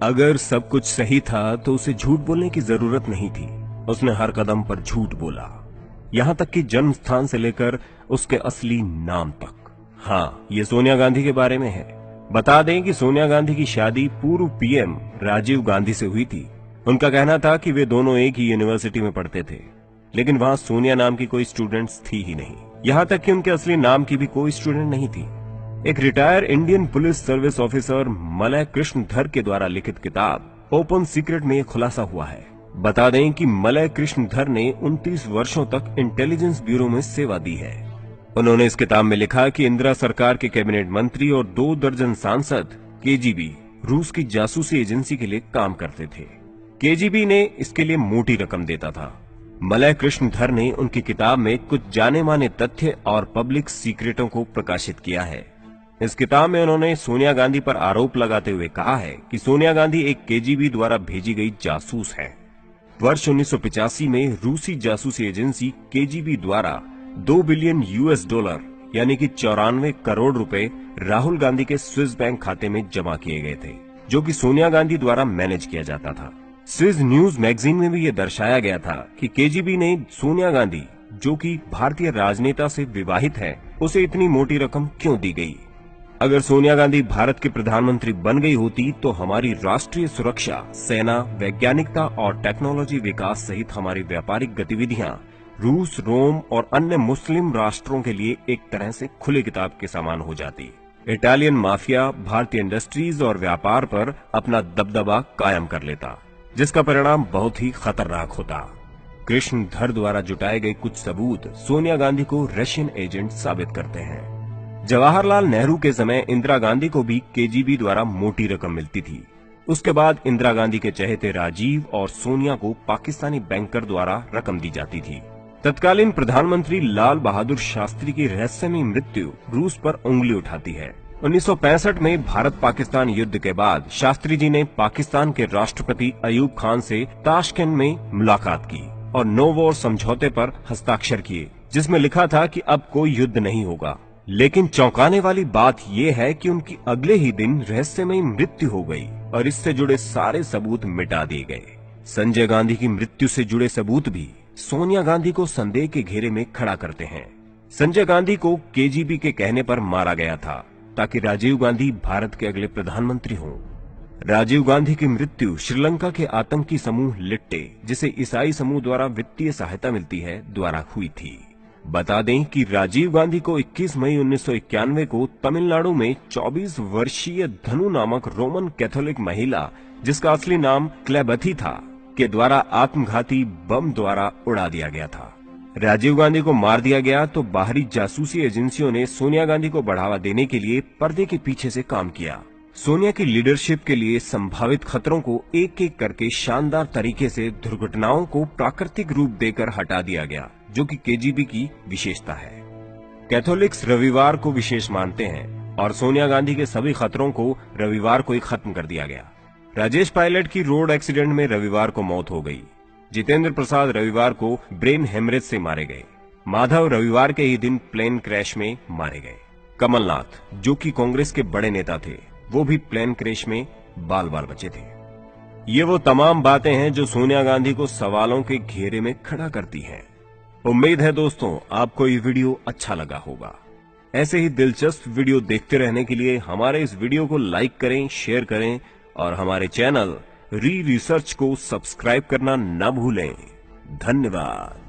अगर सब कुछ सही था तो उसे झूठ बोलने की जरूरत नहीं थी। उसने हर कदम पर झूठ बोला, यहाँ तक कि जन्म स्थान से लेकर उसके असली नाम तक। हाँ, ये सोनिया गांधी के बारे में है। बता दें कि सोनिया गांधी की शादी पूर्व पीएम राजीव गांधी से हुई थी। उनका कहना था कि वे दोनों एक ही यूनिवर्सिटी में पढ़ते थे, लेकिन वहां सोनिया नाम की कोई स्टूडेंट्स थी ही नहीं। यहाँ तक कि उनके असली नाम की भी कोई स्टूडेंट नहीं थी। एक retire Indian police service officer Malay Krishnadhar के द्वारा लिखित किताब ओपन सीक्रेट में खुलासा हुआ है। बता दें कि मलय कृष्णधर ने 29 वर्षों तक इंटेलिजेंस ब्यूरो में सेवा दी है। उन्होंने इस किताब में लिखा कि इंदिरा सरकार के कैबिनेट मंत्री और 2 दर्जन सांसद केजीबी रूस की जासूसी एजेंसी के लिए काम करते थे। केजीबी ने इसके लिए मोटी रकम देता था। मलय कृष्णधर ने उनकी किताब में कुछ जाने माने तथ्य और पब्लिक सीक्रेटों को प्रकाशित किया है। इस किताब में उन्होंने सोनिया गांधी पर आरोप लगाते हुए कहा है कि सोनिया गांधी एक केजीबी द्वारा भेजी गई जासूस है। वर्ष 1985 में रूसी जासूसी एजेंसी केजीबी द्वारा 2 बिलियन यूएस डॉलर यानी कि 94 करोड़ रुपए राहुल गांधी के स्विस बैंक खाते में जमा किए गए थे, जो कि सोनिया गांधी द्वारा मैनेज किया जाता था। स्विस न्यूज मैगजीन में भी यह दर्शाया गया था कि केजीबी ने सोनिया गांधी, जो कि भारतीय राजनेता से विवाहित है, उसे इतनी मोटी रकम क्यों दी गई। अगर सोनिया गांधी भारत की प्रधानमंत्री बन गई होती तो हमारी राष्ट्रीय सुरक्षा, सेना, वैज्ञानिकता और टेक्नोलॉजी विकास सहित हमारी व्यापारिक गतिविधियां रूस, रोम और अन्य मुस्लिम राष्ट्रों के लिए एक तरह से खुले किताब के समान हो जाती। इटालियन माफिया भारतीय इंडस्ट्रीज और व्यापार पर अपना दबदबा कायम कर लेता, जिसका परिणाम बहुत ही खतरनाक होता। कृष्णधर द्वारा जुटाए गए कुछ सबूत सोनिया गांधी को रशियन एजेंट साबित करते हैं। जवाहरलाल नेहरू के समय इंदिरा गांधी को भी केजीबी द्वारा मोटी रकम मिलती थी। उसके बाद इंदिरा गांधी के चहेते राजीव और सोनिया को पाकिस्तानी बैंकर द्वारा रकम दी जाती थी। तत्कालीन प्रधानमंत्री लाल बहादुर शास्त्री की रहस्यमयी मृत्यु रूस पर उंगली उठाती है। 1965 में भारत पाकिस्तान युद्ध के बाद शास्त्री जी ने पाकिस्तान के राष्ट्रपति अयूब खान से ताशकंद में मुलाकात की और नो वॉर समझौते पर हस्ताक्षर किए, जिसमें लिखा था कि अब कोई युद्ध नहीं होगा। लेकिन चौंकाने वाली बात यह है कि उनकी अगले ही दिन रहस्यमयी मृत्यु हो गई और इससे जुड़े सारे सबूत मिटा दिए गए। संजय गांधी की मृत्यु से जुड़े सबूत भी सोनिया गांधी को संदेह के घेरे में खड़ा करते हैं। संजय गांधी को केजीबी के कहने पर मारा गया था ताकि राजीव गांधी भारत के अगले प्रधानमंत्री हों। राजीव गांधी की मृत्यु श्रीलंका के आतंकी समूह लिट्टे, जिसे ईसाई समूह द्वारा वित्तीय सहायता मिलती है, द्वारा हुई थी। बता दें कि राजीव गांधी को 21 मई 1991 को तमिलनाडु में 24 वर्षीय धनु नामक रोमन कैथोलिक महिला, जिसका असली नाम क्लेबथी था, के द्वारा आत्मघाती बम द्वारा उड़ा दिया गया था। राजीव गांधी को मार दिया गया तो बाहरी जासूसी एजेंसियों ने सोनिया गांधी को बढ़ावा देने के लिए पर्दे के पीछे से काम किया। सोनिया की लीडरशिप के लिए संभावित खतरों को एक एक करके शानदार तरीके से दुर्घटनाओं को प्राकृतिक रूप देकर हटा दिया गया, जो कि केजीबी की विशेषता है। कैथोलिक्स रविवार को विशेष मानते हैं और सोनिया गांधी के सभी खतरों को रविवार को ही खत्म कर दिया गया। राजेश पायलट की रोड एक्सीडेंट में रविवार को मौत हो गई। जितेंद्र प्रसाद रविवार को ब्रेन हेमरेज से मारे गए। माधव रविवार के ही दिन प्लेन क्रैश में मारे गए। कमलनाथ, जो कि कांग्रेस के बड़े नेता थे, वो भी प्लेन क्रैश में बाल बाल बचे थे। ये वो तमाम बातें हैं जो सोनिया गांधी को सवालों के घेरे में खड़ा करती हैं। उम्मीद है दोस्तों आपको ये वीडियो अच्छा लगा होगा। ऐसे ही दिलचस्प वीडियो देखते रहने के लिए हमारे इस वीडियो को लाइक करें, शेयर करें और हमारे चैनल री रिसर्च को सब्सक्राइब करना न भूलें। धन्यवाद।